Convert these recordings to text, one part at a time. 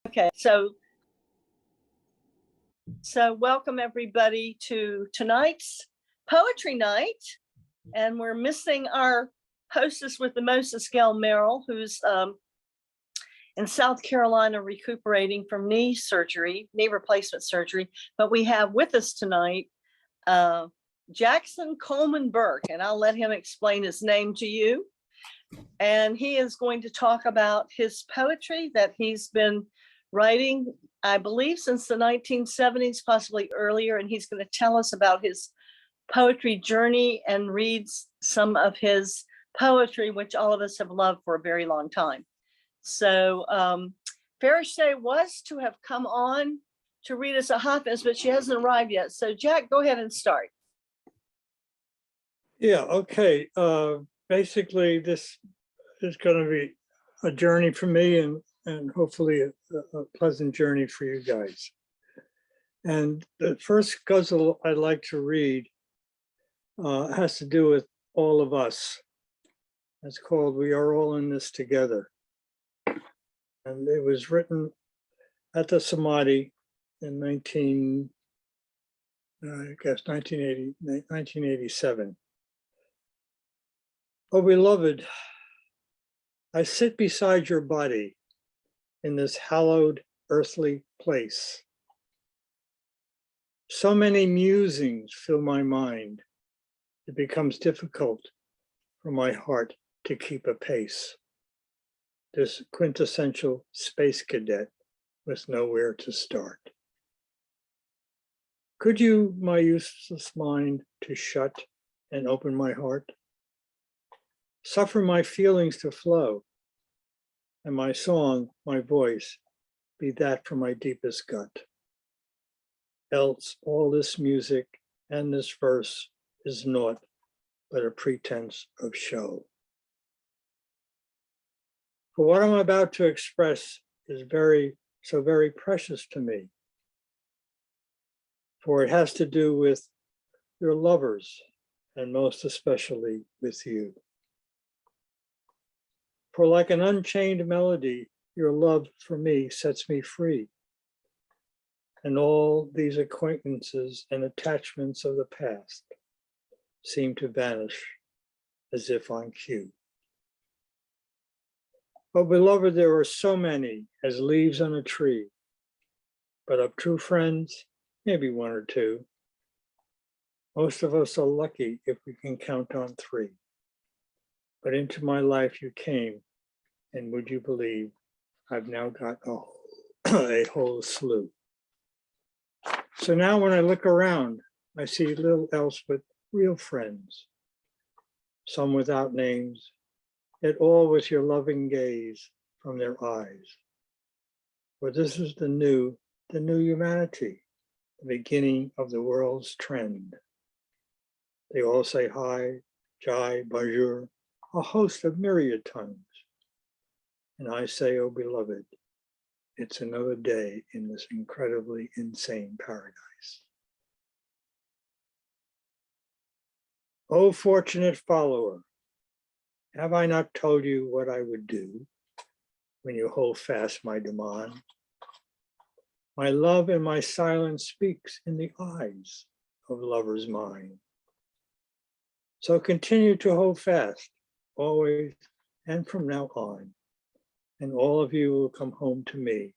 Okay, so welcome everybody to tonight's poetry night, and we're missing our hostess with the mostest, Gail Merrill, who's in South Carolina recuperating from knee replacement surgery. But we have with us tonight Jackson Coleman Burke, and I'll let him explain his name to you. And he is going to talk about his poetry that he's been writing, I believe, since the 1970s, possibly earlier. And he's going to tell us about his poetry journey and reads some of his poetry, which all of us have loved for a very long time. So Farishay was to have come on to read us a Hafiz, but she hasn't arrived yet. So Jack, go ahead and start. Yeah, okay. Basically, this is going to be a journey for me and hopefully a pleasant journey for you guys. And the first ghazal I'd like to read has to do with all of us. It's called "We Are All in This Together." And it was written at the Samadhi in 1987. Oh, beloved, I sit beside your body in this hallowed earthly place. So many musings fill my mind, it becomes difficult for my heart to keep a pace. This quintessential space cadet with nowhere to start. Could you, my useless mind, to shut and open my heart? Suffer my feelings to flow, and my song, my voice, be that from my deepest gut. Else all this music and this verse is naught but a pretense of show. For what I'm about to express is so very precious to me, for it has to do with your lovers, and most especially with you. For like an unchained melody, your love for me sets me free. And all these acquaintances and attachments of the past seem to vanish as if on cue. But beloved, there are so many as leaves on a tree, but of true friends, maybe one or two. Most of us are lucky if we can count on three. But into my life you came, and would you believe, I've now got a whole slew. So now when I look around, I see little else but real friends, some without names, yet all with your loving gaze from their eyes. For this is the new humanity, the beginning of the world's trend. They all say hi, jai, bonjour, a host of myriad tongues. And I say, oh beloved, it's another day in this incredibly insane paradise. Oh fortunate follower, have I not told you what I would do when you hold fast my demand? My love and my silence speaks in the eyes of lover's mind. So continue to hold fast, always and from now on, and all of you will come home to me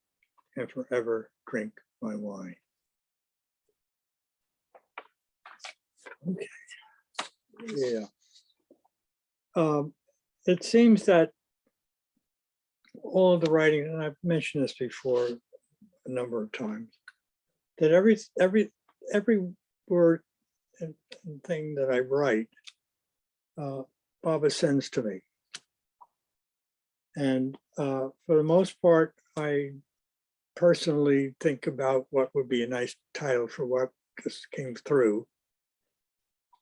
and forever drink my wine. Okay. Yeah. It seems that all of the writing, and I've mentioned this before a number of times, that every word and thing that I write, Baba sends to me. And for the most part, I personally think about what would be a nice title for what just came through.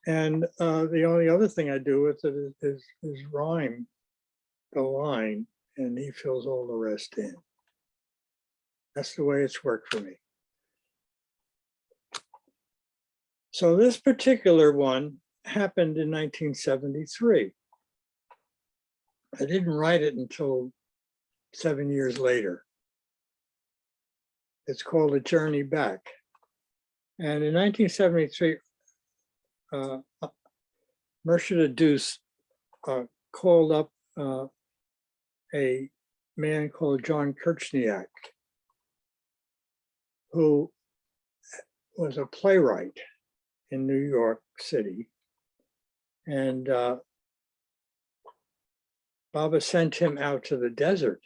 And the only other thing I do with it is rhyme the line, and he fills all the rest in. That's the way it's worked for me. So this particular one happened in 1973. I didn't write it until 7 years later. It's called A Journey Back. And in 1973, Murshid Deuce called up a man called John Kirchniak, who was a playwright in New York City. And Baba sent him out to the desert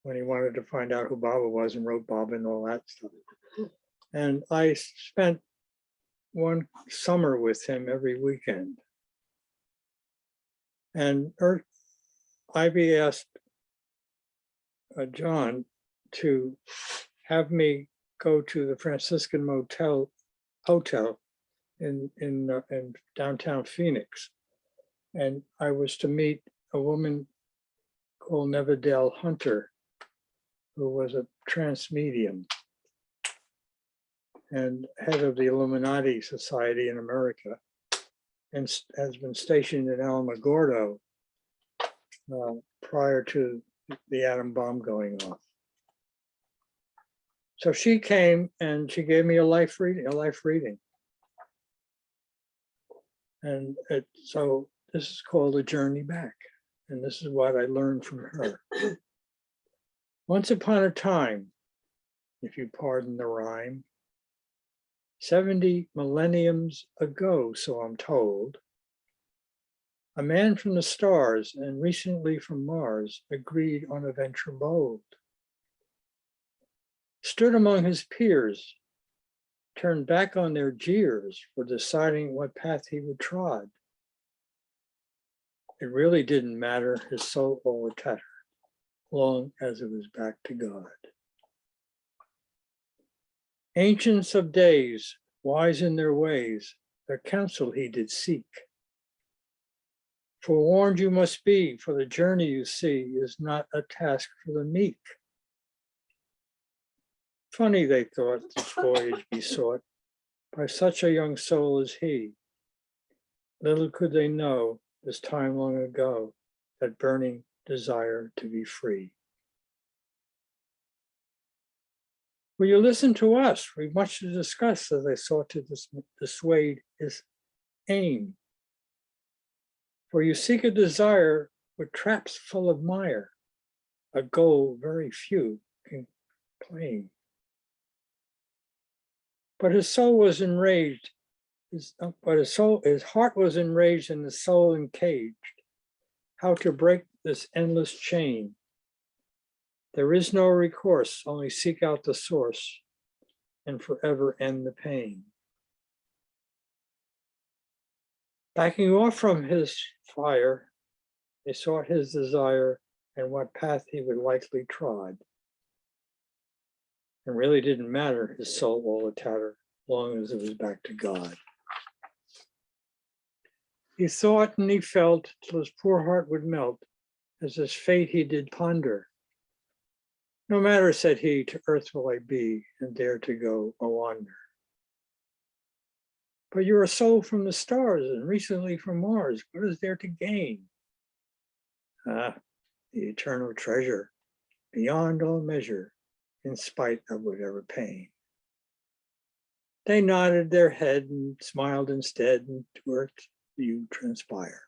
when he wanted to find out who Baba was and wrote Baba and all that stuff. And I spent one summer with him every weekend. And Ivy asked John to have me go to the Franciscan Hotel in downtown Phoenix. And I was to meet a woman called Nevadale Hunter, who was a trance medium and head of the Illuminati Society in America, and has been stationed in Alamogordo prior to the atom bomb going off. So she came and she gave me a life reading. And so this is called A Journey Back. And this is what I learned from her. Once upon a time, if you pardon the rhyme, 70 millenniums ago, so I'm told, a man from the stars and recently from Mars agreed on a venture bold. Stood among his peers, turned back on their jeers for deciding what path he would trod. It really didn't matter, his soul all a tatter, long as it was back to God. Ancients of days, wise in their ways, their counsel he did seek. Forewarned you must be, for the journey you see is not a task for the meek. Funny, they thought, this voyage be sought by such a young soul as he. Little could they know, this time long ago, that burning desire to be free. Will you listen to us? We've much to discuss as I sought to dissuade his aim. For you seek a desire with traps full of mire, a goal very few can claim. But his soul was enraged, his heart was enraged and the soul encaged. How to break this endless chain? There is no recourse, only seek out the source and forever end the pain. Backing off from his fire, they sought his desire and what path he would likely trod. It really didn't matter, his soul all a tatter, long as it was back to God. He thought and he felt till his poor heart would melt, as his fate he did ponder. No matter, said he, to earth will I be, and dare to go a wander. But you're a soul from the stars, and recently from Mars. What is there to gain? Ah, the eternal treasure, beyond all measure, in spite of whatever pain. They nodded their head and smiled instead, and to earth's view transpire.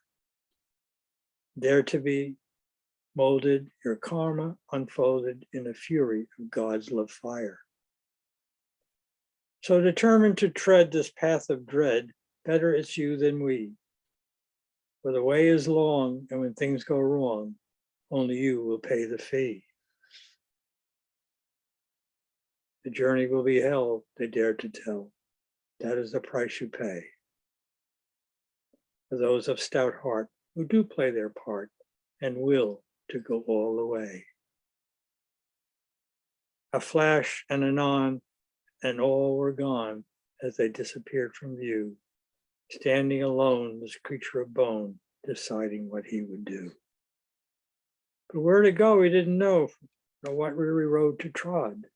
There to be molded, your karma unfolded in a fury of God's love fire. So determined to tread this path of dread, better it's you than we. For the way is long, and when things go wrong, only you will pay the fee. The journey will be hell, they dare to tell. That is the price you pay. For those of stout heart who do play their part and will to go all the way. A flash and anon, and all were gone as they disappeared from view, standing alone, this creature of bone, deciding what he would do. But where to go, he didn't know, nor what weary road to trod.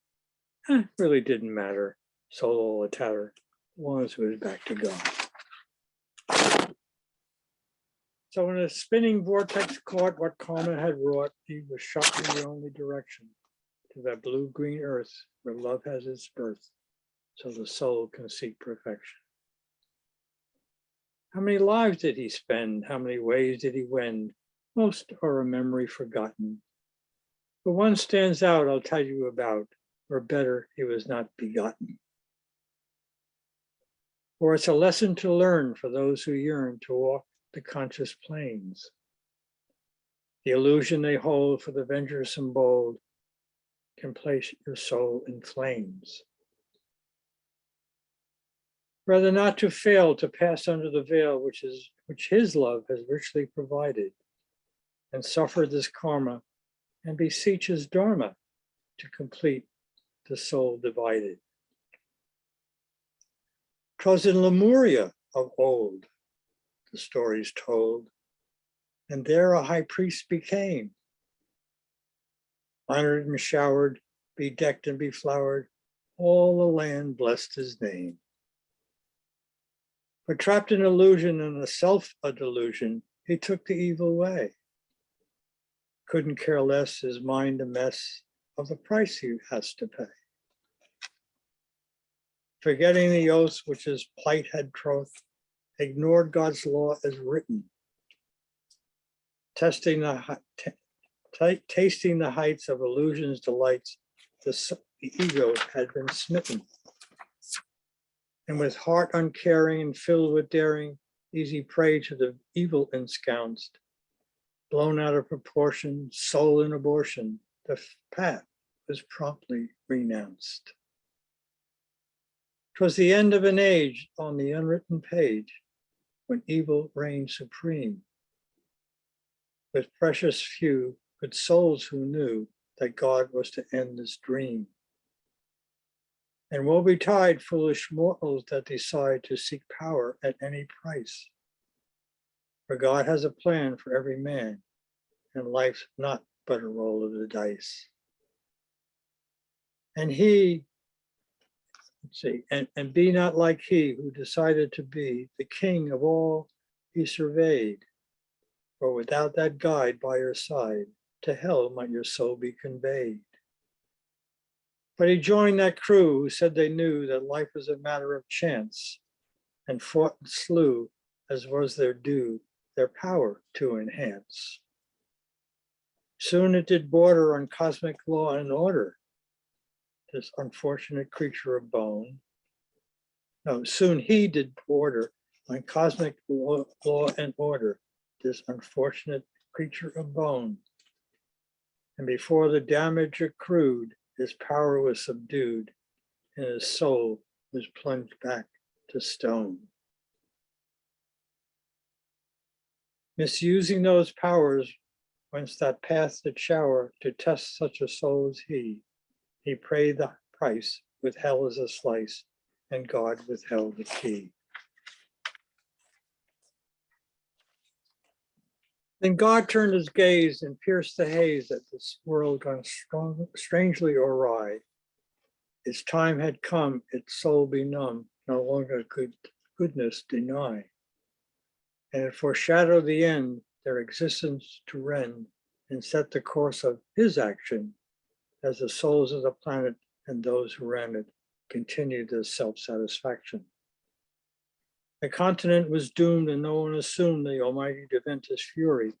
Really didn't matter, soul all a tatter, as long as it was back to God. So when a spinning vortex caught what karma had wrought, he was shot in the only direction. to that blue-green earth where love has its birth, so the soul can seek perfection. How many lives did he spend? How many ways did he wend? Most are a memory forgotten. But one stands out I'll tell you about, or better, he was not begotten. For it's a lesson to learn for those who yearn to walk the conscious plains. The illusion they hold for the venturesome bold can place your soul in flames. Rather not to fail to pass under the veil which his love has richly provided, and suffer this karma and beseech his dharma to complete the soul divided. 'Twas in Lemuria of old, the story's told, and there a high priest became, honored and showered, bedecked and beflowered, all the land blessed his name. But trapped in illusion and a delusion, he took the evil way. Couldn't care less, his mind a mess of the price he has to pay. Forgetting the oaths which his plight had troth, ignored God's law as written. Tasting the heights of illusion's delights, the ego had been smitten. And with heart uncaring and filled with daring, easy prey to the evil ensconced, blown out of proportion, soul in abortion, the path was promptly renounced. 'Twas the end of an age on the unwritten page, when evil reigned supreme. With precious few good souls who knew that God was to end this dream. And woe betide foolish mortals that decide to seek power at any price. For God has a plan for every man, and life's not but a roll of the dice. And and be not like he who decided to be the king of all he surveyed. For without that guide by your side, to hell might your soul be conveyed. But he joined that crew who said they knew that life was a matter of chance, and fought and slew, as was their due, their power to enhance. Soon it did border on cosmic law and order, this unfortunate creature of bone. No, soon he did border on cosmic law and order, this unfortunate creature of bone. And before the damage accrued, his power was subdued, and his soul was plunged back to stone. Misusing those powers, whence that path did shower to test such a soul as he paid the price with hell as a slice, and God withheld the key. Then God turned his gaze and pierced the haze that this world gone strangely awry. Its time had come, its soul benumbed, no longer could goodness deny. And it foreshadowed the end, their existence to rend, and set the course of his action, as the souls of the planet and those who ran it continued their self-satisfaction. The continent was doomed, and no one assumed the Almighty to vent his fury,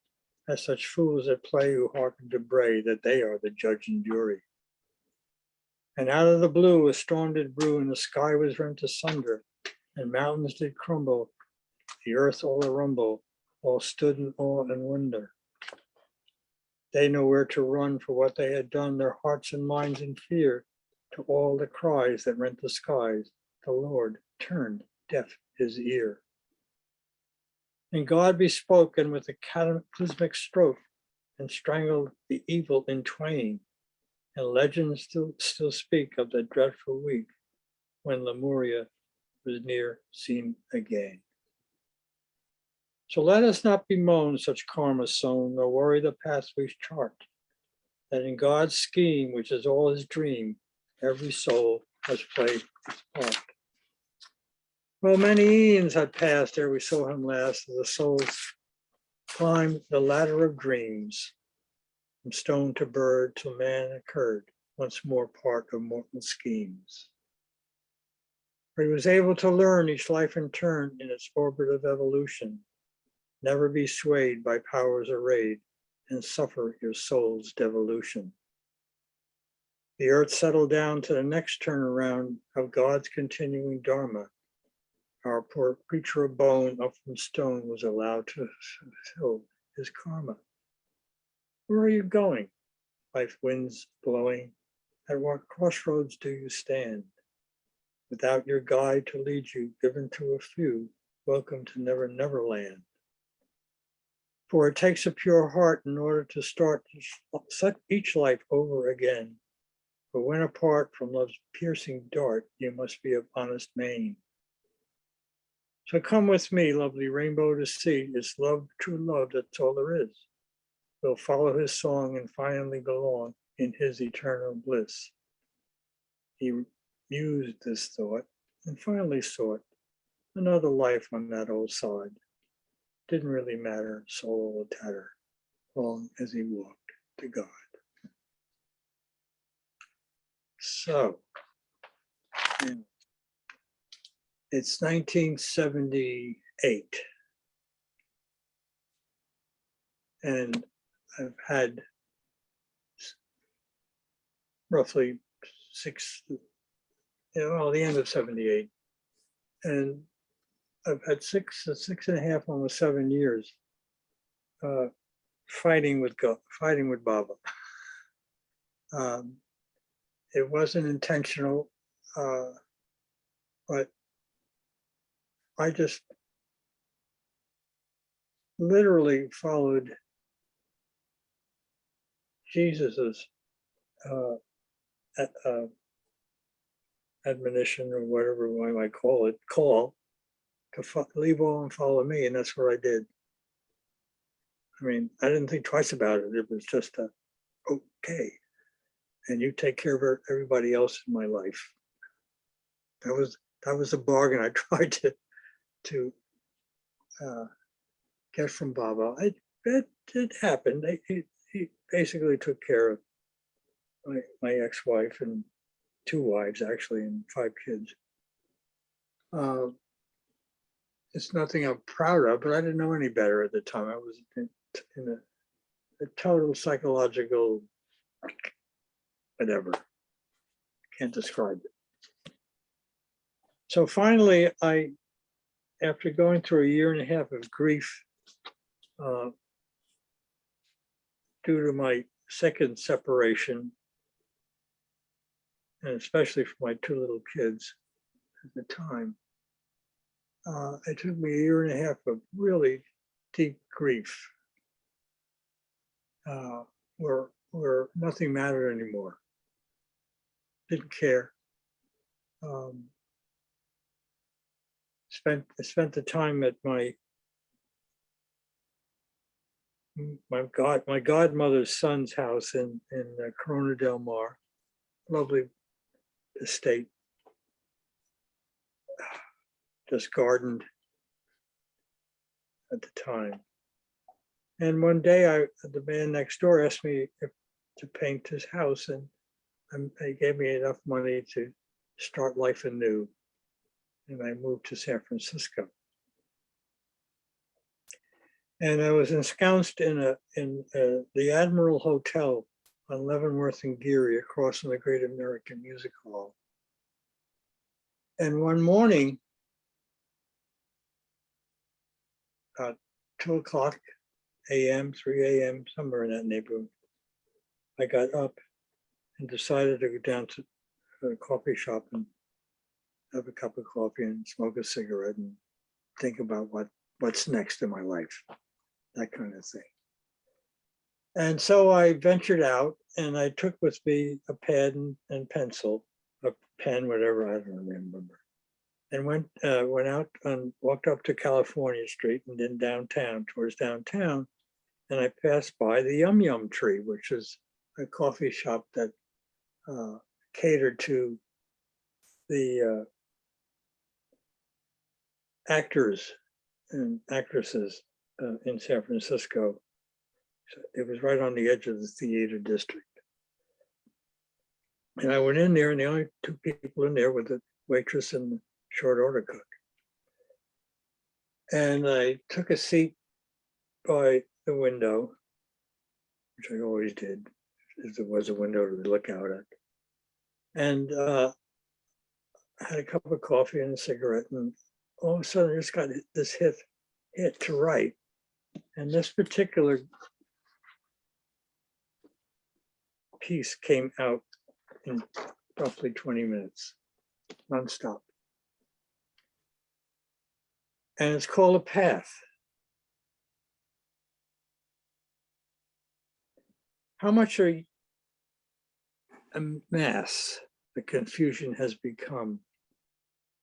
as such fools at play who hearken to bray that they are the judge and jury. And out of the blue a storm did brew, and the sky was rent asunder, and mountains did crumble, the earth all a rumble, all stood in awe and wonder. They know where to run for what they had done, their hearts and minds in fear, to all the cries that rent the skies, the Lord turned deaf his ear. And God bespoke, and with a cataclysmic stroke, and strangled the evil in twain. And legends still speak of that dreadful week when Lemuria was near seen again. So let us not bemoan such karma sown, nor worry the path we chart, that in God's scheme, which is all his dream, every soul has played its part. Well, many eons had passed ere we saw him last, as the souls climbed the ladder of dreams, from stone to bird till man occurred, once more part of mortal schemes. For he was able to learn each life in turn in its orbit of evolution, never be swayed by powers arrayed, and suffer your soul's devolution. The earth settled down to the next turnaround of God's continuing dharma. Our poor creature of bone up from stone was allowed to fulfill his karma. Where are you going? Life winds blowing. At what crossroads do you stand? Without your guide to lead you, given to a few, welcome to Never Never Land. For it takes a pure heart in order to start each life over again. For when apart from love's piercing dart, you must be of honest main. So come with me, lovely rainbow, to see. It's love, true love, that's all there is. We'll follow his song and finally belong in his eternal bliss. He mused this thought and finally sought another life on that old side. Didn't really matter, soul or tatter, long as he walked to God. So, it's 1978, and I've had roughly the end of 78, and I've had six and a half, almost 7 years fighting with Baba. It wasn't intentional, but I just literally followed Jesus's admonition, or whatever I might call it, call to leave all and follow me, and that's what I did. I mean, I didn't think twice about it. It was just okay, and you take care of everybody else in my life. That was a bargain I tried to get from Baba. It happened. He basically took care of my ex-wife and 2 wives, actually, and 5 kids. It's nothing I'm proud of, but I didn't know any better at the time. I was in a total psychological whatever. Can't describe it. So finally, after going through a year and a half of grief due to my second separation, and especially for my 2 little kids at the time, it took me a year and a half of really deep grief, where nothing mattered anymore. Didn't care. Spent the time at my godmother's son's house in Corona del Mar, lovely estate, just gardened at the time. And one day, the man next door asked me to paint his house, and he gave me enough money to start life anew. And I moved to San Francisco. And I was ensconced in the Admiral Hotel on Leavenworth and Geary, across from the Great American Music Hall. And one morning, about 2:00 a.m., 3 a.m., somewhere in that neighborhood, I got up and decided to go down to a coffee shop and have a cup of coffee and smoke a cigarette and think about what's next in my life, that kind of thing. And so I ventured out, and I took with me a pad and pencil, a pen, whatever, I don't remember, and went out and walked up to California Street and then towards downtown, and I passed by the Yum Yum Tree, which is a coffee shop that catered to the actors and actresses in San Francisco. So it was right on the edge of the theater district. And I went in there, and the only two people in there were the waitress and the short order cook. And I took a seat by the window, which I always did, if there was a window to look out at. And I had a cup of coffee and a cigarette, and all of a sudden I just got this hit to write. And this particular piece came out in roughly 20 minutes, nonstop. And it's called A Path. How much a mass the confusion has become,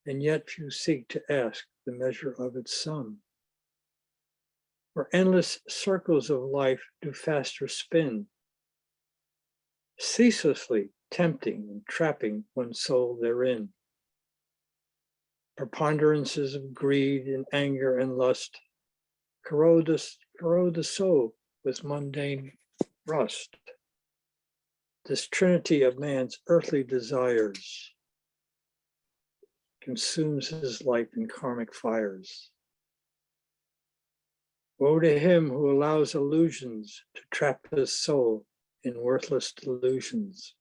and yet few seek to ask the measure of its sum. Where endless circles of life do faster spin, ceaselessly tempting and trapping one's soul therein. Preponderances of greed and anger and lust corrode the soul with mundane rust. This trinity of man's earthly desires consumes his life in karmic fires. Woe to him who allows illusions to trap his soul in worthless delusions.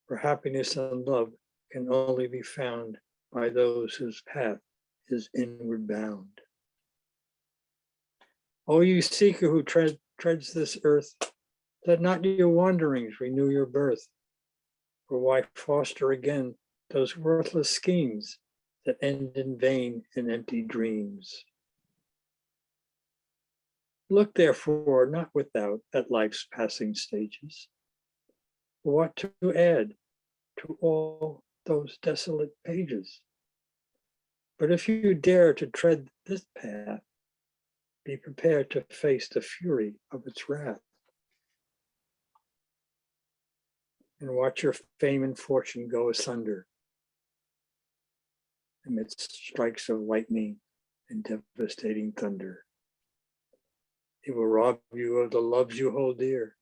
For happiness and love can only be found by those whose path is inward bound. O you seeker who treads this earth, let not your wanderings renew your birth. For why foster again those worthless schemes that end in vain and empty dreams? Look therefore not without at life's passing stages, for what to add to all those desolate pages. But if you dare to tread this path, be prepared to face the fury of its wrath. And watch your fame and fortune go asunder amidst strikes of lightning and devastating thunder. It will rob you of the loves you hold dear,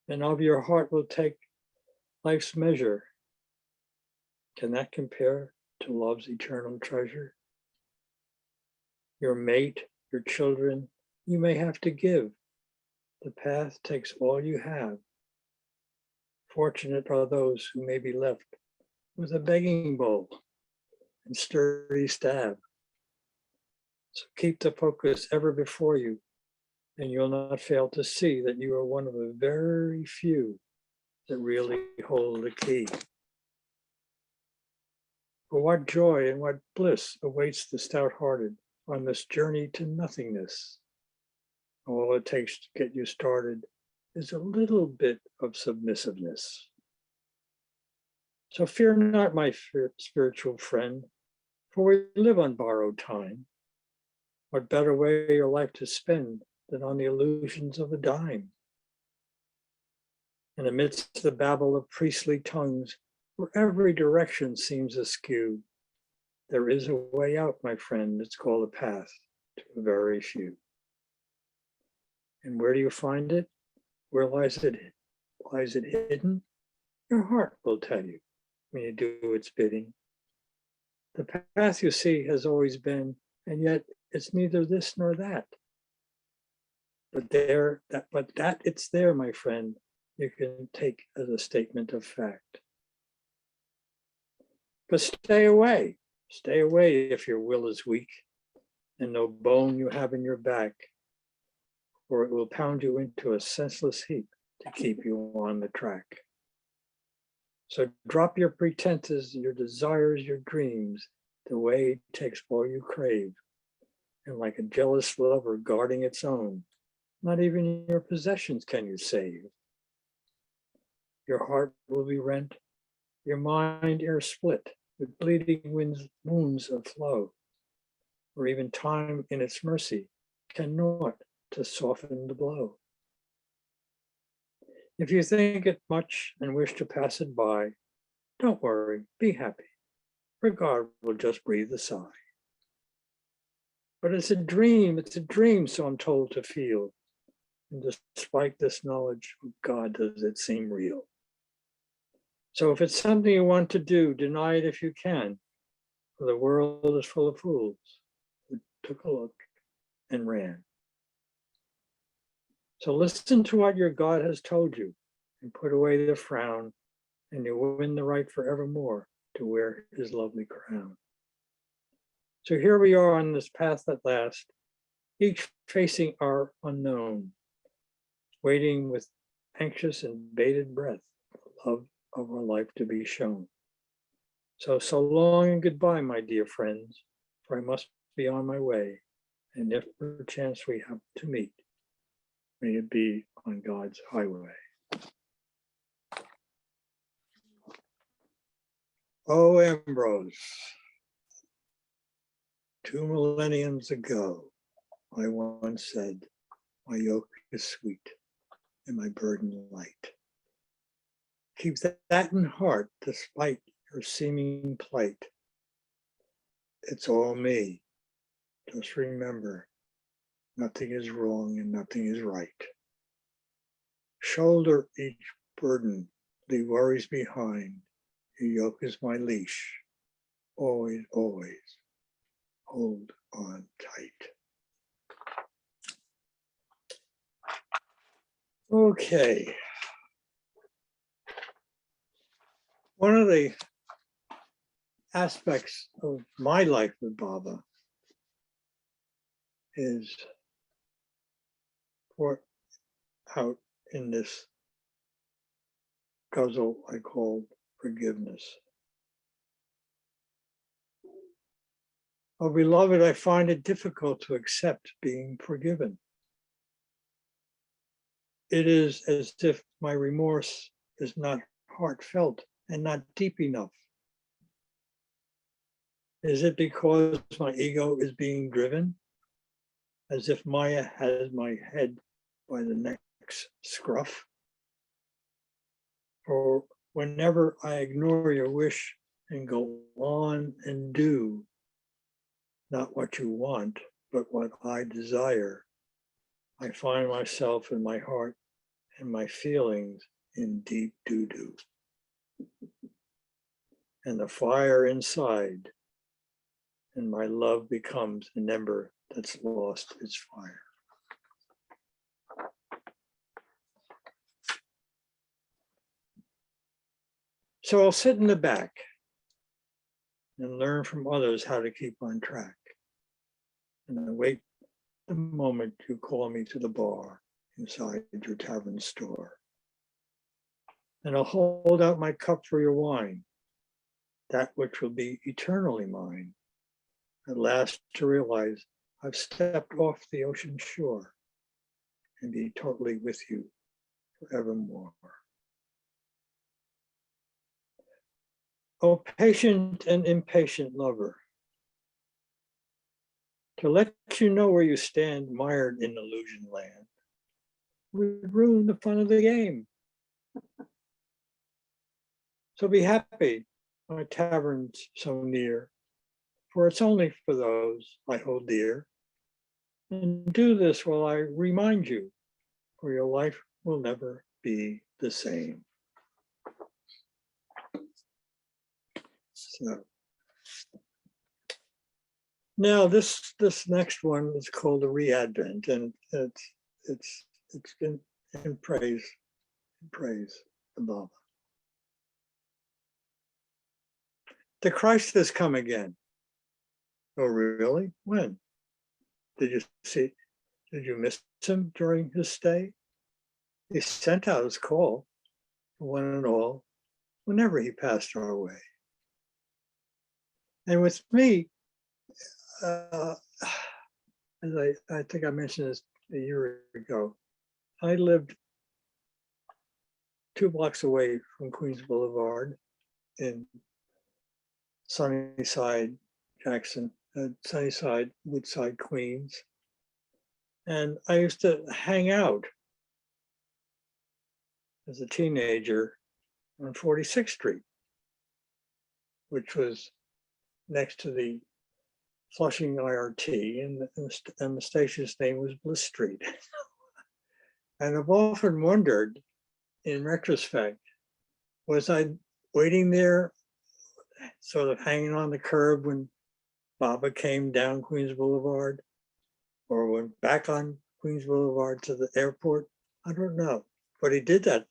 and of your heart will take life's measure. Can that compare to love's eternal treasure? Your mate, your children, you may have to give. The path takes all you have. Fortunate are those who may be left with a begging bowl and sturdy staff. So keep the focus ever before you, and you'll not fail to see that you are one of the very few that really hold the key. For what joy and what bliss awaits the stout-hearted on this journey to nothingness. All it takes to get you started is a little bit of submissiveness. So fear not, my spiritual friend, for we live on borrowed time. What better way your life to spend than on the illusions of a dime? And amidst the babble of priestly tongues, where every direction seems askew, there is a way out, my friend. It's called a path to a very few. And where do you find it? Where lies it hidden? Your heart will tell you when you do its bidding. The path, you see, has always been, and yet it's neither this nor that. But that it's there, my friend, you can take as a statement of fact. But stay away if your will is weak and no bone you have in your back, or it will pound you into a senseless heap to keep you on the track. So drop your pretenses, your desires, your dreams. The way takes all you crave. And like a jealous lover guarding its own, not even your possessions can you save. Your heart will be rent, your mind ere split, with bleeding wounds of flow, or even time in its mercy can naught to soften the blow. If you think it much and wish to pass it by, don't worry, be happy, for God will just breathe a sigh. But it's a dream, so I'm told to feel. And despite this knowledge of God, does it seem real? So if it's something you want to do, deny it if you can, for the world is full of fools who took a look and ran. So listen to what your God has told you and put away the frown, and you win the right forevermore to wear his lovely crown. So here we are on this path at last, each facing our unknown, waiting with anxious and bated breath, the love of our life to be shown. So long and goodbye, my dear friends, for I must be on my way. And if perchance we have to meet, may it be on God's highway. Oh, Ambrose, 2 millenniums ago, I once said, my yoke is sweet and my burden light. Keep that in heart despite your seeming plight. It's all me. Just remember, nothing is wrong and nothing is right. Shoulder each burden, leave worries behind. Your yoke is my leash. Always, always hold on tight. Okay. One of the aspects of my life with Baba is poured out in this guzzle I call forgiveness. Oh, beloved, I find it difficult to accept being forgiven. It is as if my remorse is not heartfelt and not deep enough. Is it because my ego is being driven? As if Maya has my head by the neck's scruff? Or whenever I ignore your wish and go on and do not what you want, but what I desire, I find myself in my heart and my feelings in deep doo-doo. And the fire inside and my love becomes an ember that's lost its fire. So I'll sit in the back and learn from others how to keep on track. And I wait the moment you call me to the bar inside your tavern store. And I'll hold out my cup for your wine, that which will be eternally mine. At last to realize I've stepped off the ocean shore and be totally with you forevermore. Oh, patient and impatient lover, to let you know where you stand mired in illusion land would ruin the fun of the game. So be happy, my tavern's so near, for it's only for those I hold dear. And do this while I remind you, for your life will never be the same. So now this next one is called a Readvent, and it's in praise the Baba. The Christ has come again. Oh, really? When? Did you miss him during his stay? He sent out his call, one and all, whenever he passed our way. And with me, as I think I mentioned this a year ago, I lived 2 blocks away from Queens Boulevard in Sunnyside, Sunnyside, Woodside, Queens. And I used to hang out as a teenager on 46th Street, which was next to the Flushing IRT, and the station's name was Bliss Street. And I've often wondered, in retrospect, was I waiting there, sort of hanging on the curb when Baba came down Queens Boulevard, or went back on Queens Boulevard to the airport. I don't know, but he did that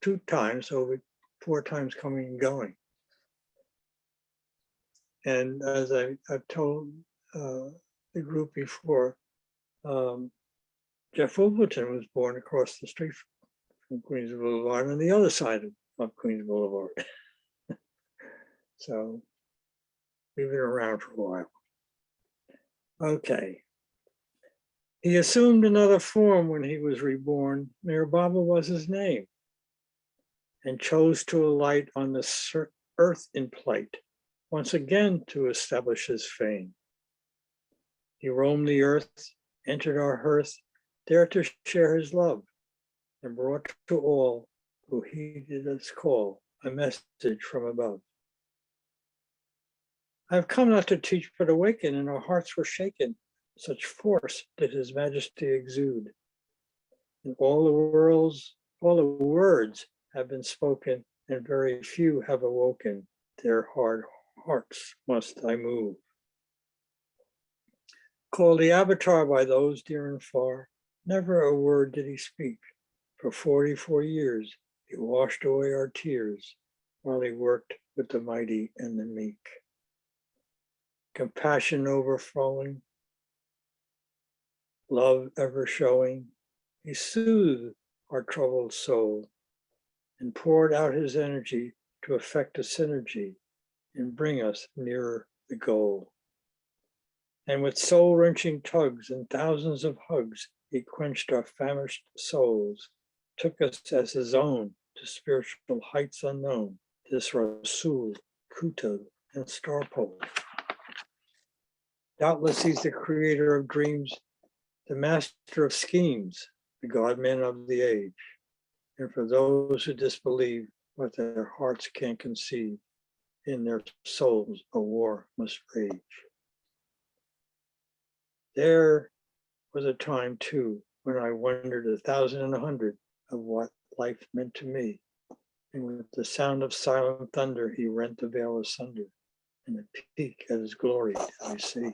two times, so 4 times coming and going. And as I've told the group before, Jeff Wilburton was born across the street from Queens Boulevard on the other side of Queens Boulevard. So we've been around for a while. Okay. He assumed another form when he was reborn. Mayor Baba was his name, and chose to alight on the earth in plight, once again to establish his fame. He roamed the earth, entered our hearth, dared to share his love, and brought to all who heeded his call a message from above. I have come not to teach but awaken, and our hearts were shaken. Such force did his majesty exude. And all the words have been spoken, and very few have awoken. Their hard hearts must I move. Called the Avatar by those near and far, never a word did he speak. For 44 years, he washed away our tears while he worked with the mighty and the meek. Compassion overflowing, love ever showing, he soothed our troubled soul and poured out his energy to effect a synergy and bring us nearer the goal. And with soul-wrenching tugs and thousands of hugs, he quenched our famished souls, took us as his own to spiritual heights unknown, this Rasul, Kuta, and Star Pole. Doubtless he's the creator of dreams, the master of schemes, the God-man of the age. And for those who disbelieve what their hearts can't conceive, in their souls a war must rage. There was a time too when I wondered 1,000 and 100 of what life meant to me. And with the sound of silent thunder, he rent the veil asunder, and a peek at his glory did I see.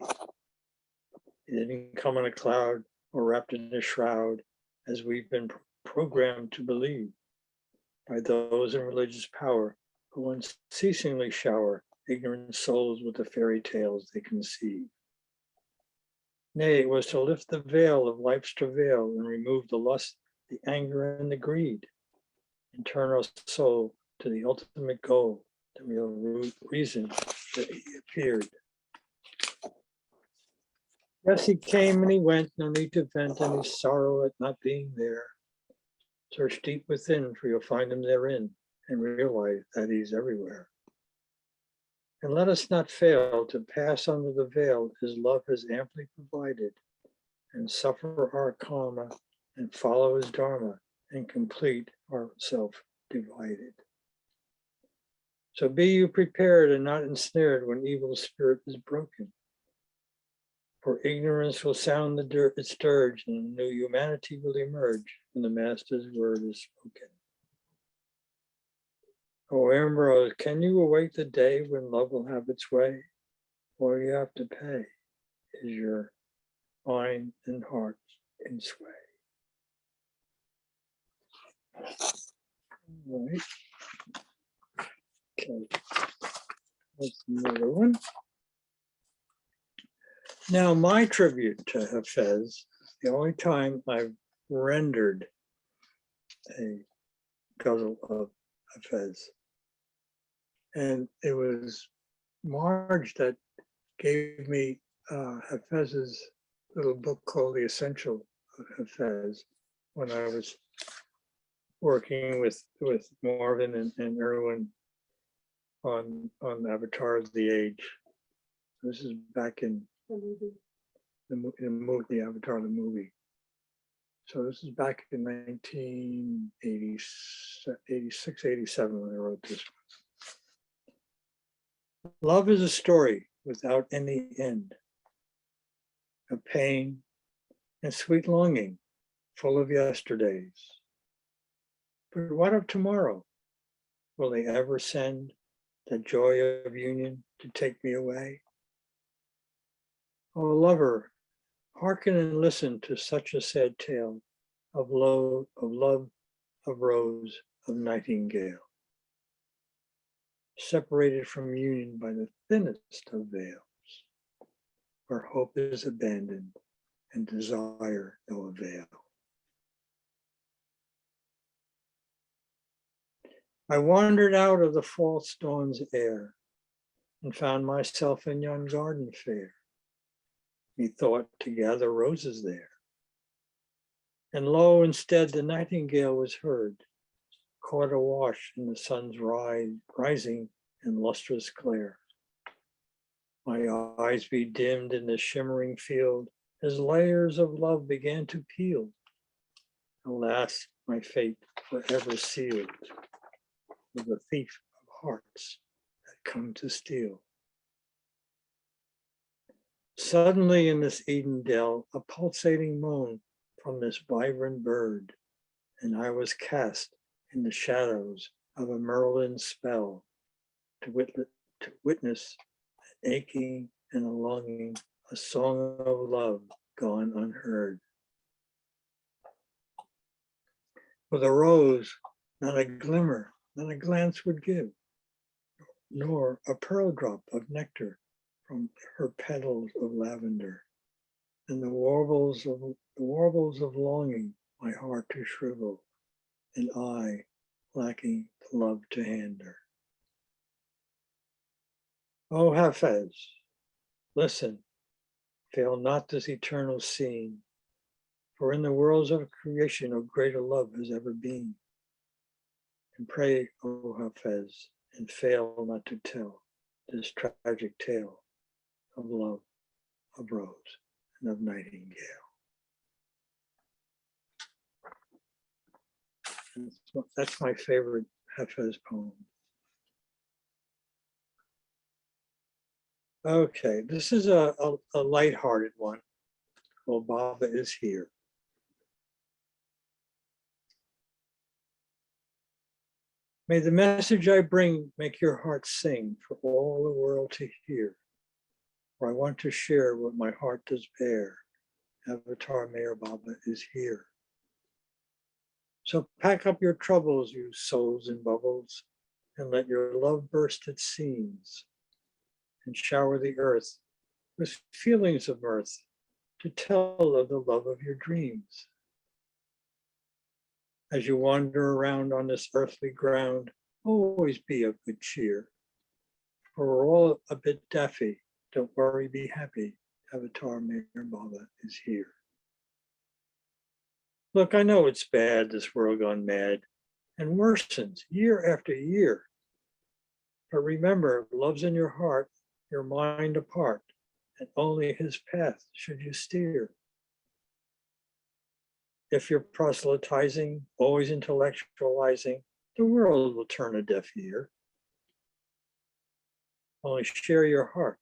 He didn't come in a cloud or wrapped in a shroud, as we've been programmed to believe by those in religious power who unceasingly shower ignorant souls with the fairy tales they conceive. Nay, it was to lift the veil of life's travail and remove the lust, the anger, and the greed, and turn our soul to the ultimate goal, the real reason that he appeared. Yes, he came and he went, no need to vent any sorrow at not being there. Search deep within, for you'll find him therein, and realize that he's everywhere. And let us not fail to pass under the veil his love has amply provided, and suffer our karma and follow his dharma and complete our self divided. So be you prepared and not ensnared when evil spirit is broken. For ignorance will sound its dirge, and a new humanity will emerge when the Master's word is spoken. Oh, Ambrose, can you await the day when love will have its way? All you have to pay is your mind and heart in sway. All right. Okay. That's another one. Now, my tribute to Hafez, the only time I've rendered a ghazal of Hafez. And it was Marge that gave me Hafez's little book called The Essential of Hafez when I was working with Marvin and Erwin on Avatar of the Age. This is back in the Avatar the movie. So this is back in 1986, 87 when I wrote this one. Love is a story without any end, of pain and sweet longing, full of yesterdays. But what of tomorrow? Will they ever send the joy of union to take me away? Oh, lover, hearken and listen to such a sad tale of love, of rose, of nightingale, separated from union by the thinnest of veils, where hope is abandoned and desire no avail. I wandered out of the false dawn's air and found myself in yon garden fair. Methought to gather roses there. And lo, instead the nightingale was heard, caught awash in the sun's rising and lustrous glare. My eyes bedimmed in the shimmering field as layers of love began to peel. Alas, my fate forever sealed with the thief of hearts that come to steal. Suddenly in this Eden dell, a pulsating moan from this vibrant bird, and I was cast in the shadows of a Merlin spell to witness an aching and a longing, a song of love gone unheard. For the rose, not a glimmer, not a glance would give, nor a pearl drop of nectar from her petals of lavender, and the warbles of longing my heart to shrivel, and I lacking the love to hand her. O Hafez, listen, fail not this eternal scene, for in the worlds of creation no greater love has ever been. And pray, O Hafez, and fail not to tell this tragic tale of love, of rose, and of nightingale. That's my favorite Hafez poem. Okay, this is a lighthearted one. Well, Baba is here. May the message I bring make your heart sing for all the world to hear. For I want to share what my heart does bear. Avatar Mayor Baba is here. So pack up your troubles, you souls in bubbles, and let your love burst its seams, and shower the earth with feelings of mirth to tell of the love of your dreams. As you wander around on this earthly ground, always be of good cheer. For we're all a bit daffy. Don't worry, be happy. Avatar Mayor Baba is here. Look, I know it's bad, this world gone mad, and worsens year after year. But remember, love's in your heart, your mind apart, and only his path should you steer. If you're proselytizing, always intellectualizing, the world will turn a deaf ear. Only share your heart.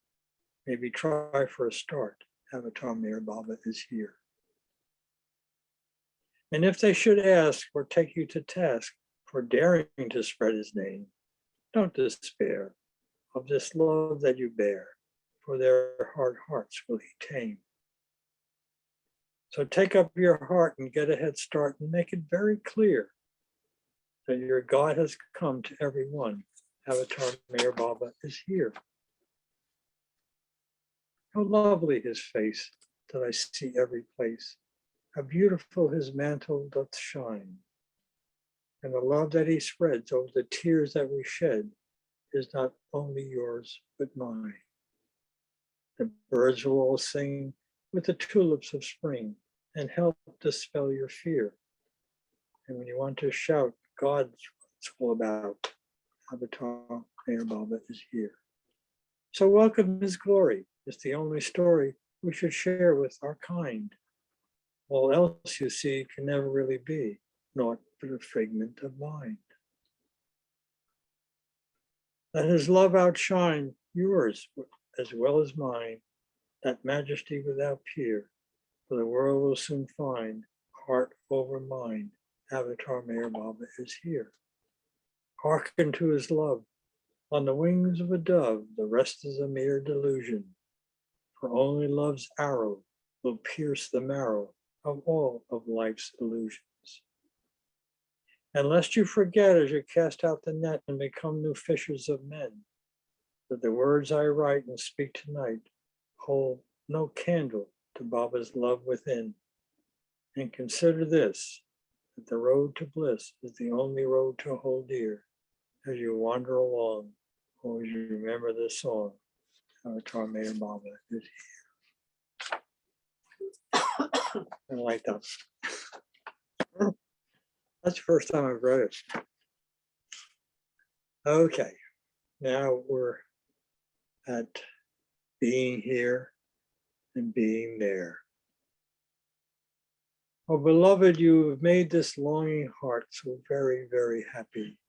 Maybe try for a start. Avatar Mayor Baba is here. And if they should ask or take you to task for daring to spread his name, don't despair of this love that you bear, for their hard hearts will he tame. So take up your heart and get a head start and make it very clear that your God has come to everyone. Avatar Mayor Baba is here. How lovely his face that I see every place. How beautiful his mantle doth shine. And the love that he spreads over the tears that we shed is not only yours, but mine. The birds will all sing with the tulips of spring and help dispel your fear. And when you want to shout, God's what it's all about. Avatar Mayor Baba is here. So welcome his glory. It's the only story we should share with our kind. All else you see can never really be, naught but a figment of mind. Let his love outshine yours as well as mine, that majesty without peer, for the world will soon find heart over mind. Avatar Mayor Baba is here. Hearken to his love. On the wings of a dove, the rest is a mere delusion. For only love's arrow will pierce the marrow of all of life's illusions. And lest you forget as you cast out the net and become new fishers of men, that the words I write and speak tonight hold no candle to Baba's love within. And consider this, that the road to bliss is the only road to hold dear. As you wander along, always remember this song. Avatar Mayor Baba is here. I like that. That's the first time I've read it. Okay, now we're at being here and being there. Oh, beloved, you have made this longing heart so very, very happy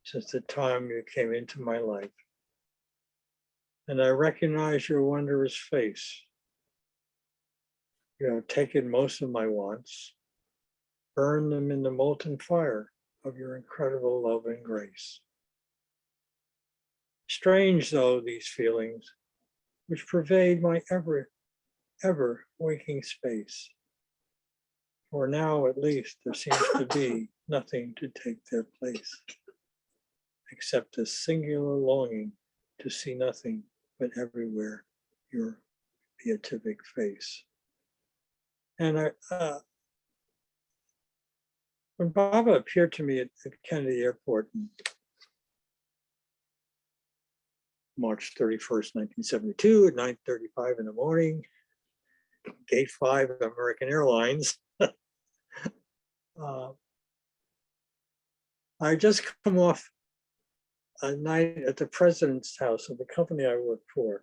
since the time you came into my life. And I recognize your wondrous face. You have taken most of my wants, burned them in the molten fire of your incredible love and grace. Strange though these feelings, which pervade my ever waking space. For now, at least, there seems to be nothing to take their place, except a singular longing to see nothing but everywhere your beatific face. And when Baba appeared to me at Kennedy Airport on March 31st, 1972 at 9:35 in the morning, Gate 5 of American Airlines, I just come off a night at the president's house of the company I worked for,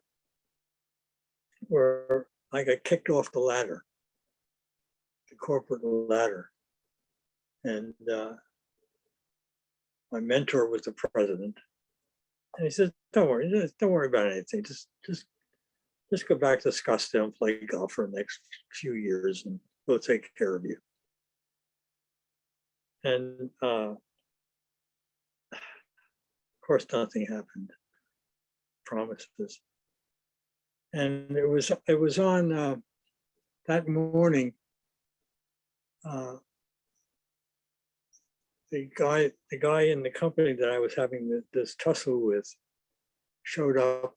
where I got kicked off the ladder, the corporate ladder. And my mentor was the president. And he said, don't worry about anything. Just go back to Scottsdale and play golf for the next few years and we'll take care of you. And of course, nothing happened. Promises. And it was on that morning. The guy in the company that I was having this tussle with showed up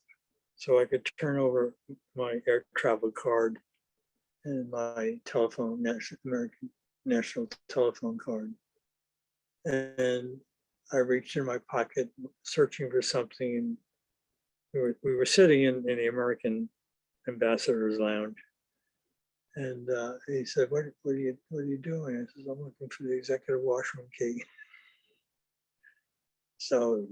so I could turn over my air travel card and my American National Telephone card. And I reached in my pocket searching for something. And we were sitting in the American Ambassador's Lounge. And he said, what are you doing? I said, I'm looking for the executive washroom key. So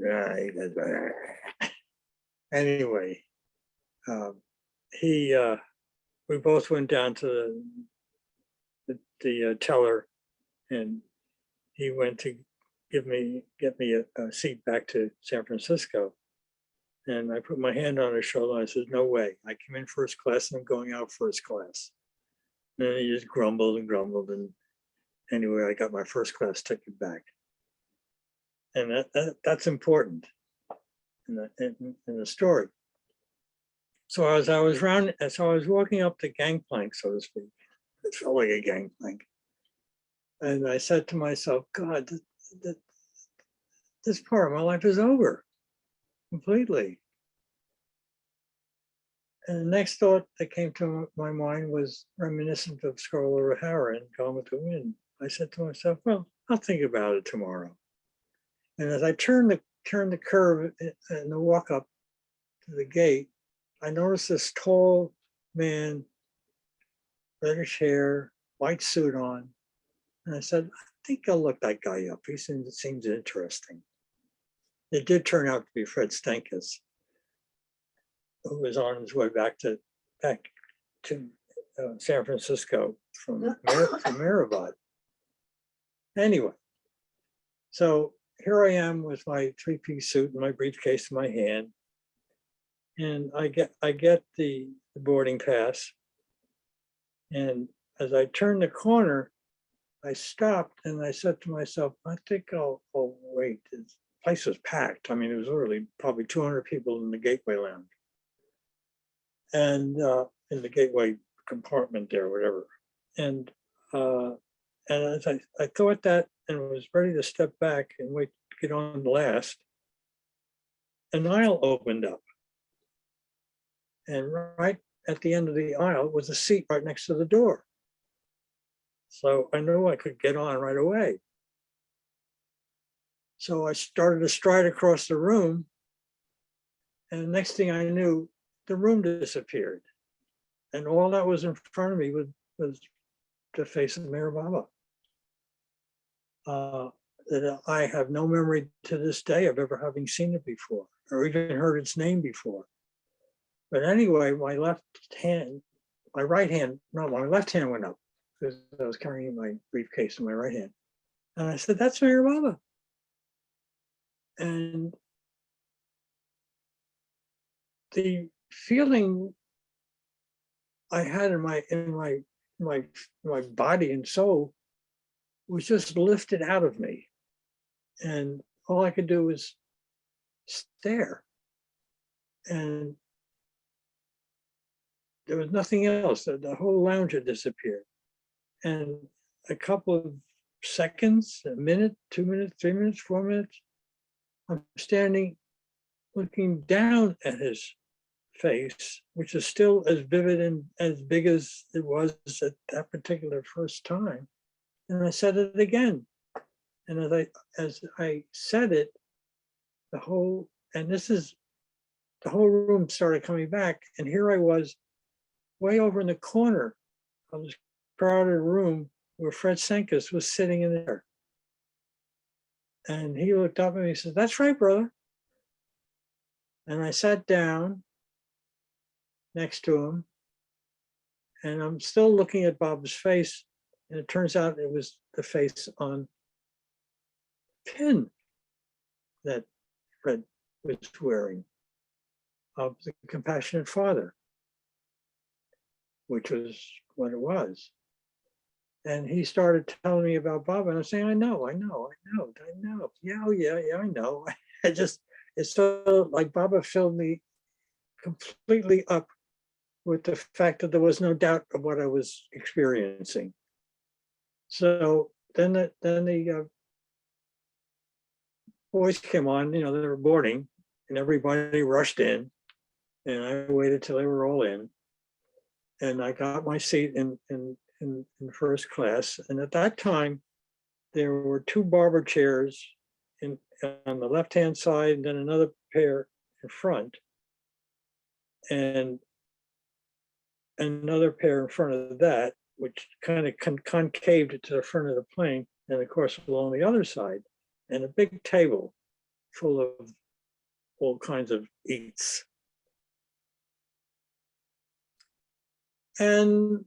anyway, we both went down to the teller, and he went to get me a seat back to San Francisco. And I put my hand on his shoulder. And I said, no way. I came in first class and I'm going out first class. And he just grumbled. And anyway, I got my first class ticket back. And that's important in the story. So as I was walking up the gangplank, so to speak. It felt like a gangplank. And I said to myself, God, this part of my life is over completely. And the next thought that came to my mind was reminiscent of Scarlett O'Hara in Gone with the Wind. I said to myself, well, I'll think about it tomorrow. And as I turned the curve and the walk up to the gate, I noticed this tall man, reddish hair, white suit on. And I said, I think I'll look that guy up. He seems interesting. It did turn out to be Fred Stankus, who was on his way back to San Francisco from Mirabat. Anyway, so here I am with my three-piece suit and my briefcase in my hand, and I get the boarding pass, and as I turn the corner, I stopped and I said to myself, I think I'll wait. The place was packed. I mean, it was literally probably 200 people in the Gateway Lounge and in the Gateway compartment there, whatever. And as I thought that and was ready to step back and wait to get on last, an aisle opened up. And right at the end of the aisle was a seat right next to the door. So I knew I could get on right away. So I started to stride across the room. And the next thing I knew, the room disappeared. And all that was in front of me was the face of Mayor Baba. That I have no memory to this day of ever having seen it before or even heard its name before. But anyway, my left hand went up because I was carrying my briefcase in my right hand. And I said, that's Mayor Baba. And the feeling I had in my body and soul was just lifted out of me. And all I could do was stare. And there was nothing else. The whole lounge had disappeared. And a couple of seconds, a minute, 2 minutes, 3 minutes, 4 minutes, I'm standing looking down at his face, which is still as vivid and as big as it was at that particular first time. And I said it again. And as I said it, the whole room started coming back. And here I was way over in the corner of this crowded room where Fred Senkis was sitting in there. And he looked up at me and he said, that's right, brother. And I sat down next to him. And I'm still looking at Bob's face. And it turns out it was the face on pin that Fred was wearing of the Compassionate Father, which was what it was. And he started telling me about Bob, and I'm saying, I know. Yeah, I know. It's so like Baba filled me completely up with the fact that there was no doubt of what I was experiencing. So then the boys came on, they were boarding, and everybody rushed in, and I waited till they were all in, and I got my seat in first class. And at that time, there were two barber chairs on the left-hand side, and then another pair in front, and another pair in front of that, which kind of concaved to the front of the plane, and of course along the other side, and a big table full of all kinds of eats. And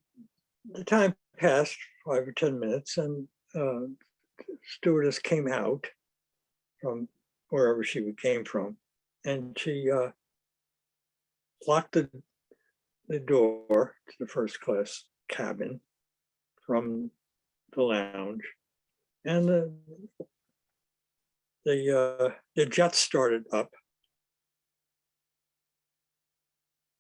the time passed 5 or 10 minutes, and stewardess came out from wherever she came from, and she locked the door to the first class cabin from the lounge, and the jets started up.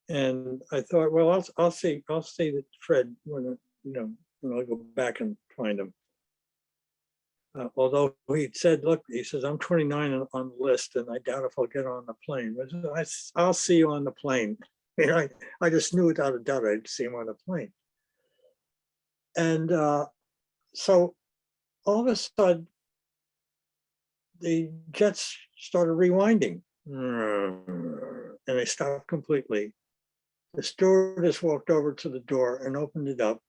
And I thought, well, I'll see that Fred when I go back and find him. Although he said, look, he says, I'm 29 on the list, and I doubt if I'll get on the plane. But I'll see you on the plane. I just knew without a doubt I'd see him on the plane. And so all of a sudden, the jets started rewinding, and they stopped completely. The stewardess walked over to the door and opened it up,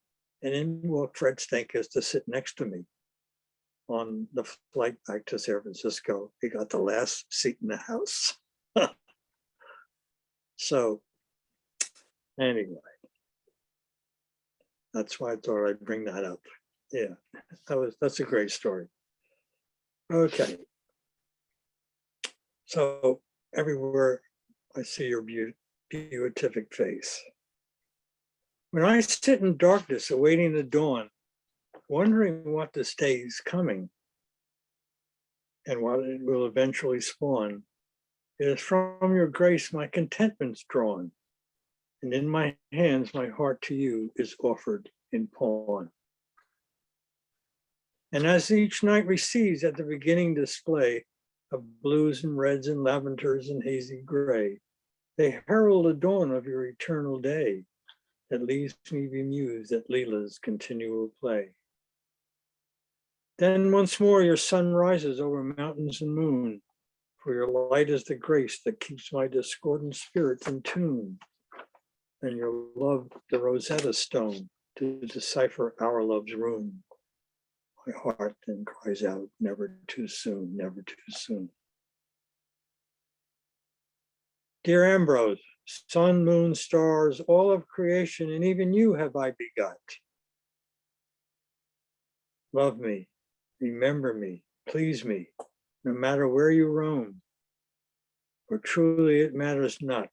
and in walked Fred Stankus to sit next to me on the flight back to San Francisco. He got the last seat in the house. So anyway, that's why I thought I'd bring that up. Yeah, that's a great story. Okay. So everywhere I see your beatific face. When I sit in darkness awaiting the dawn, wondering what this day is coming and what it will eventually spawn. It is from your grace my contentment's drawn, and in my hands my heart to you is offered in pawn. And as each night receives at the beginning display of blues and reds and lavenders and hazy gray, they herald the dawn of your eternal day that leaves me bemused at Leela's continual play. Then once more your sun rises over mountains and moon, for your light is the grace that keeps my discordant spirit in tune, and your love the Rosetta Stone to decipher our love's rune. My heart then cries out, never too soon, never too soon. Dear Ambrose, sun, moon, stars, all of creation, and even you have I begot. Love me, remember me, please me, no matter where you roam, for truly it matters not,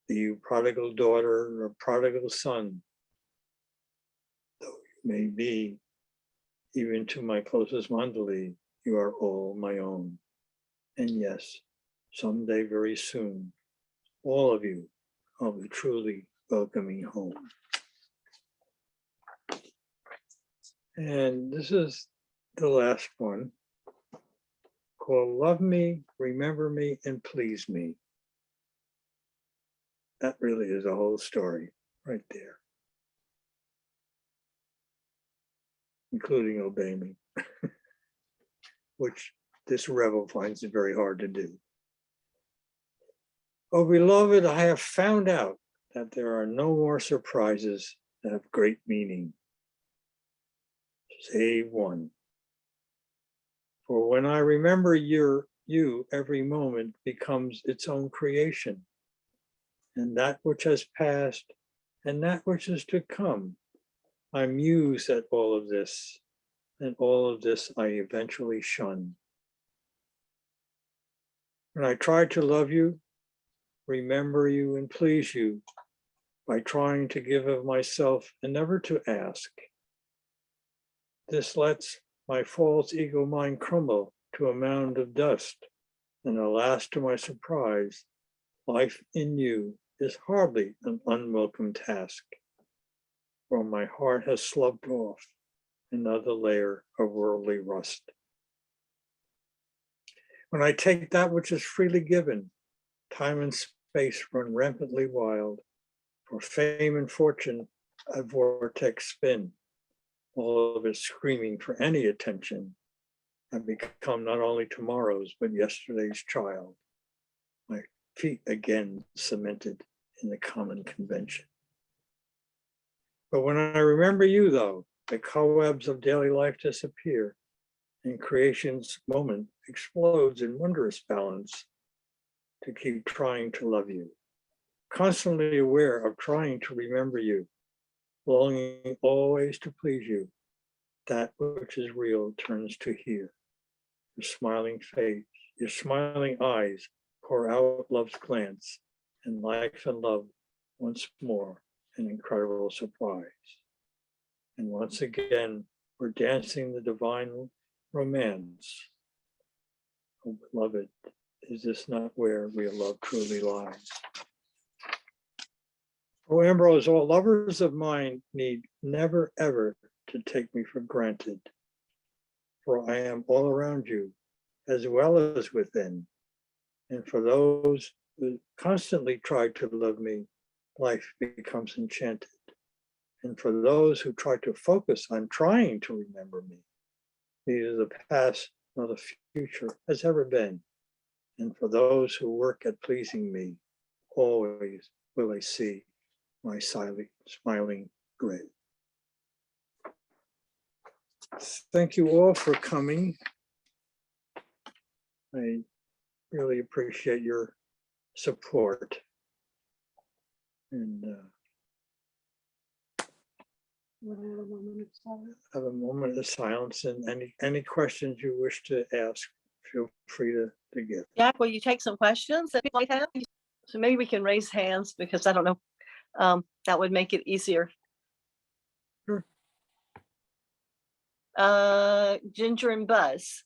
be you prodigal daughter or prodigal son, though you may be, even to my closest Mandali, you are all my own. And yes, someday very soon, all of you, I'll be truly welcoming home. And this is the last one, called Love Me, Remember Me, and Please Me. That really is a whole story right there, including Obey Me, which this rebel finds it very hard to do. Oh, beloved, I have found out that there are no more surprises that have great meaning, save one. For when I remember you, every moment becomes its own creation, and that which has passed and that which is to come. I muse at all of this, and all of this I eventually shun. When I try to love you, remember you, and please you by trying to give of myself and never to ask. This lets my false ego mind crumble to a mound of dust, and alas, to my surprise, life in you is hardly an unwelcome task, for my heart has sloughed off another layer of worldly rust. When I take that which is freely given, time and space run rampantly wild, for fame and fortune a vortex spin, all of it screaming for any attention. I become not only tomorrow's, but yesterday's child, my feet again cemented in the common convention. But when I remember you, though, the cobwebs of daily life disappear, and creation's moment explodes in wondrous balance to keep trying to love you, constantly aware of trying to remember you, longing always to please you. That which is real turns to here. Your smiling face, your smiling eyes pour out love's glance, and life and love once more an incredible surprise. And once again, we're dancing the divine romance. Oh, beloved, is this not where real love truly lies? Oh, Ambrose, all lovers of mine need never ever to take me for granted, for I am all around you as well as within. And for those who constantly try to love me, life becomes enchanted. And for those who try to focus on trying to remember me, neither the past nor the future has ever been. And for those who work at pleasing me, always will I see my silent, smiling gray. Thank you all for coming. I really appreciate your support. And have a moment of silence, and any questions you wish to ask, feel free to give. Jack, will you take some questions that people might have? So maybe we can raise hands, because I don't know, that would make it easier. Sure. Ginger and Buzz.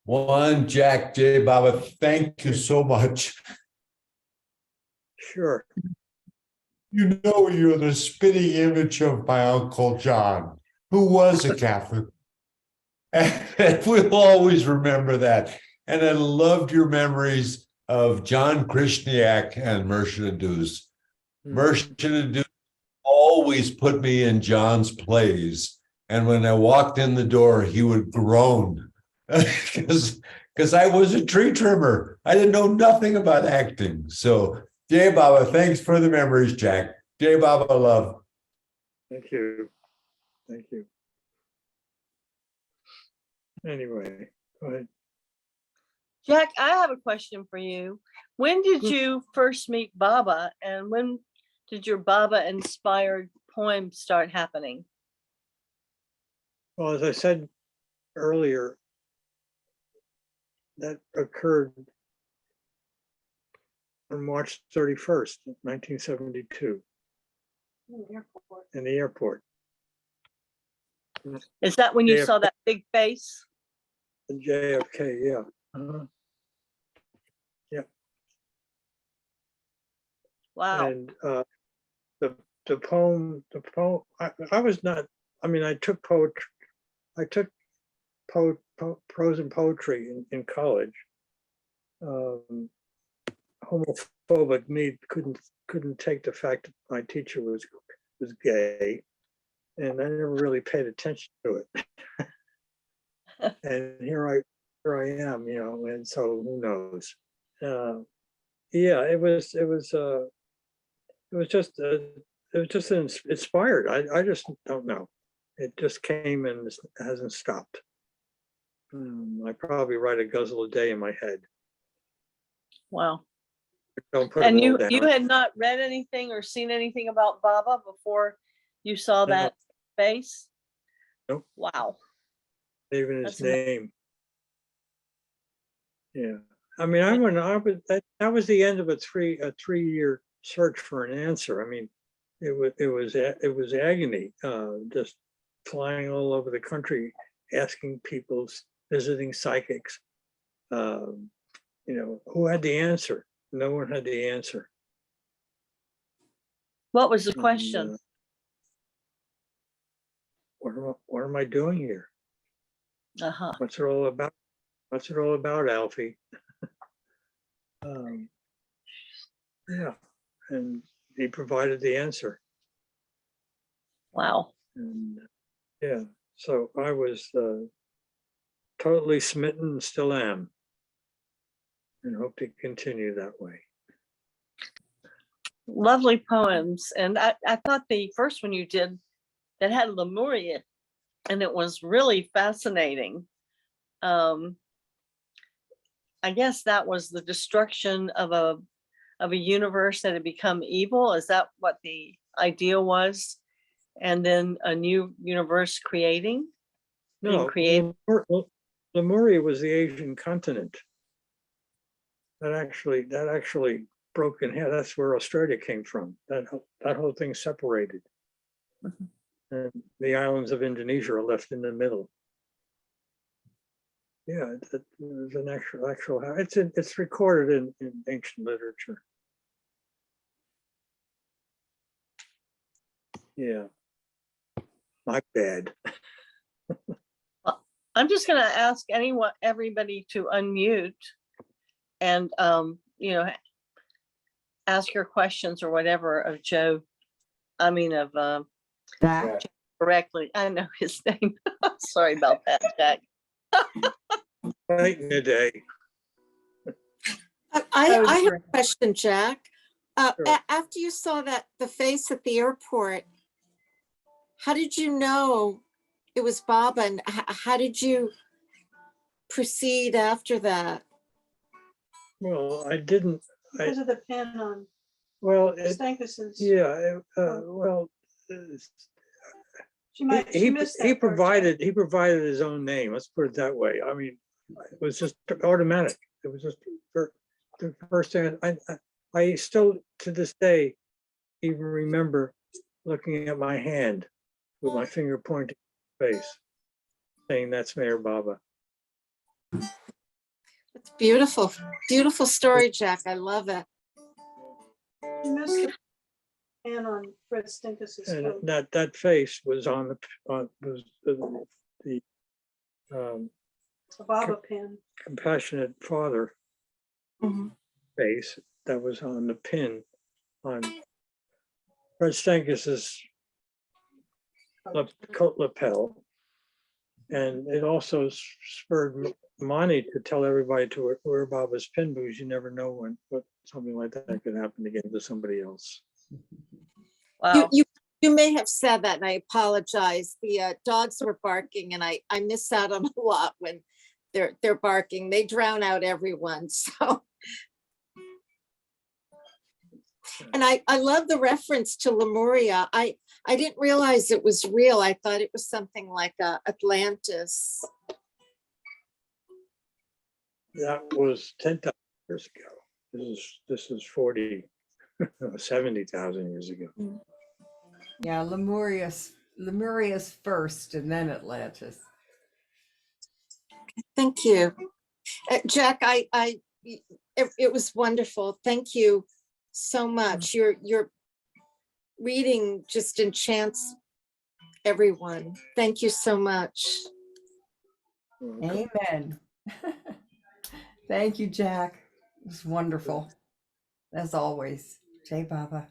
One, Jack J. Baba, thank you so much. Sure. You know, you're the spitting image of my Uncle John, who was a Catholic. And we'll always remember that. And I loved your memories of John Krishniak and Merchant of Deuce. Merchant of Deuce always put me in John's plays. And when I walked in the door, he would groan because I was a tree trimmer. I didn't know nothing about acting. So, Jay Baba, thanks for the memories, Jack. Jay Baba, love. Thank you. Thank you. Anyway, go ahead. Jack, I have a question for you. When did you first meet Baba, and when did your Baba inspired poems start happening? Well, as I said earlier, that occurred on March 31st, 1972, in the airport. Is that when you JFK. saw that big face? The JFK, yeah. Yeah. Wow. And the poem, I was not, I mean, I took poetry, I took prose and poetry in college. Homophobic me couldn't take the fact that my teacher was gay, and I never really paid attention to it. And here I am, you know, and so who knows? Yeah, it was just inspired. I just don't know. It just came and it hasn't stopped. I probably write a guzzle a day in my head. Wow. Don't put And it all you down. had not read anything or seen anything about Baba before you saw No. that face? Nope. Wow. Even his That's amazing. name. Yeah. I mean, that was the end of a 3-year search for an answer. I mean, it was agony, just flying all over the country, asking people, visiting psychics, you know, who had the answer? No one had the answer. What was the question? What am I doing here? Uh-huh. What's it all about? What's it all about, Alfie? Yeah, and he provided the answer. Wow. And yeah, so I was totally smitten and still am, and hope to continue that way. Lovely poems. And I thought the first one you did that had Lemuria, and it was really fascinating. I guess that was the destruction of a universe that had become evil. Is that what the idea was? And then a new universe being created. Lemuria was the Asian continent. That actually broke in half. That's where Australia came from. That whole thing separated. Mm-hmm. And the islands of Indonesia are left in the middle. Yeah, it was an actual. It's recorded in ancient literature. Yeah, my bad. I'm just going to ask everybody to unmute and, you know, ask your questions or whatever of Joe. I mean, of Jack. correctly. I know his name. Sorry about that, Jack. Right in the day. I have a question, Jack. Sure. After you saw the face at the airport, how did you know it was Baba, and how did you proceed after that? Well, I didn't. Because of the pen on Well, Stankus's. yeah. Well, he provided his own name. Let's put it that way. I mean, it was just automatic. It was just the first thing. I still to this day even remember looking at my hand with my finger pointing at his face, saying, "That's Mayor Baba." It's beautiful, beautiful story, Jack. I love it. You missed the pen on Fred Stinkus's And phone. that face was on was the A Baba pen. compassionate father Mhm. face that was on the pin on Fred Stankus's coat lapel. And it also spurred Monty to tell everybody to wear Baba's pin, because you never know when something like that could happen again to somebody else. Wow. You may have said that, and I apologize. The dogs were barking, and I miss out on a lot when they're barking. They drown out everyone. So, and I love the reference to Lemuria. I didn't realize it was real. I thought it was something like Atlantis. That was 10,000 years ago. This is 40, 70,000 years ago. Yeah, Lemuria's first and then Atlantis. Thank you, Jack. It was wonderful. Thank you so much. Your reading just enchants everyone. Thank you so much. Amen. Thank you, Jack. It was wonderful. As always. Jai Baba.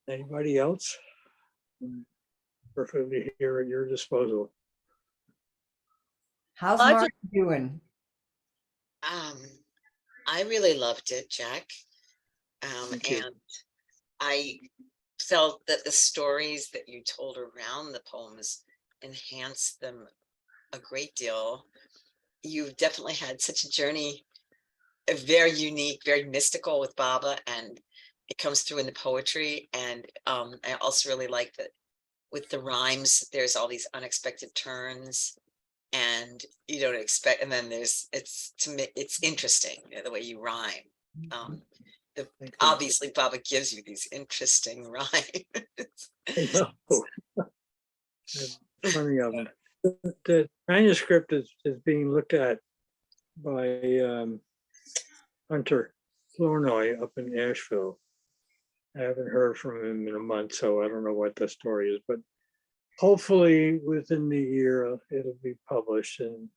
Anybody else? Perfectly here at your disposal. How's I Mark doing? I really loved it, Jack. Thank you. And I felt that the stories that you told around the poems enhanced them a great deal. You've definitely had such a journey, a very unique, very mystical with Baba, and it comes through in the poetry. And I also really like that with the rhymes, there's all these unexpected turns, and you don't expect, and then it's interesting, the way you rhyme. Thank you. Obviously Baba gives you these interesting rhymes. I know. There's plenty of them. The manuscript is being looked at by Hunter Flournoy up in Asheville. I haven't heard from him in a month, so I don't know what the story is, but hopefully within the year it'll be published and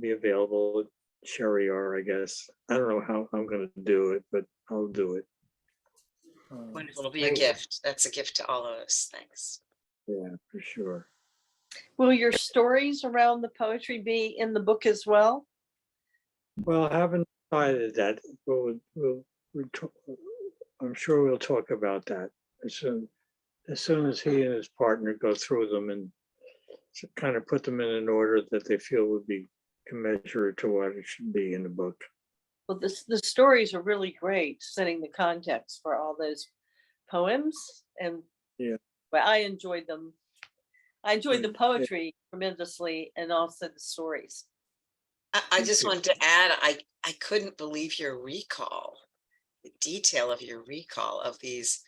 be available at Sherry, or I guess. I don't know how I'm going to do it, but I'll do it. Wonderful. It'll be a gift. That's a gift to all of us. Thanks. Yeah, for sure. Will your stories around the poetry be in the book as well? Well, I haven't decided that. I'm sure we'll talk about that as soon as he and his partner go through them and kind of put them in an order that they feel would be commensurate to what it should be in the book. Well, the stories are really great, setting the context for all those poems. And yeah, but I enjoyed them. I enjoyed the poetry tremendously, and also the stories. I just wanted to add, I couldn't believe your recall, the detail of your recall of these,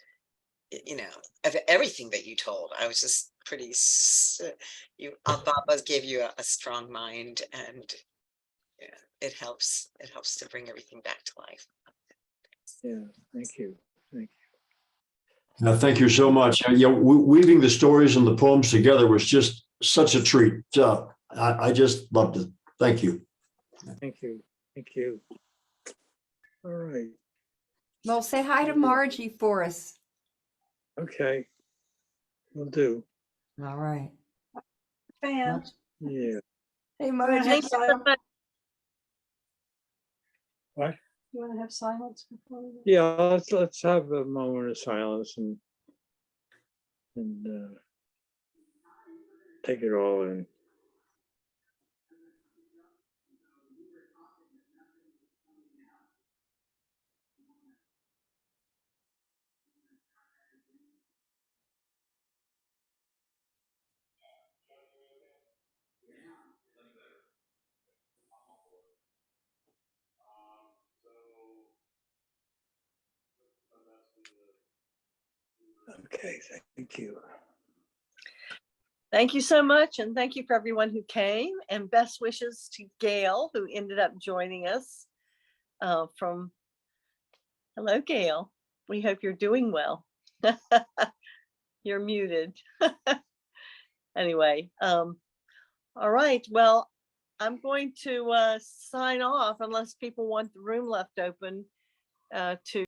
of everything that you told. I was just pretty, Baba gave you a strong mind, and it helps to bring everything back to life. Yeah, thank you. Thank you so much. Weaving the stories and the poems together was just such a treat. I just loved it. Thank you. Thank you. All right. Well, say hi to Margie for us. Okay. Will do. All right. Fan. Yeah. Hey, Margie. Thanks so much. What? You want to have silence before we? Yeah, let's have a moment of silence and take it all in. Okay, thank you. Thank you so much. And thank you for everyone who came, and best wishes to Gail, who ended up joining us from, hello, Gail. We hope you're doing well. You're muted. Anyway, all right. Well, I'm going to sign off unless people want the room left open to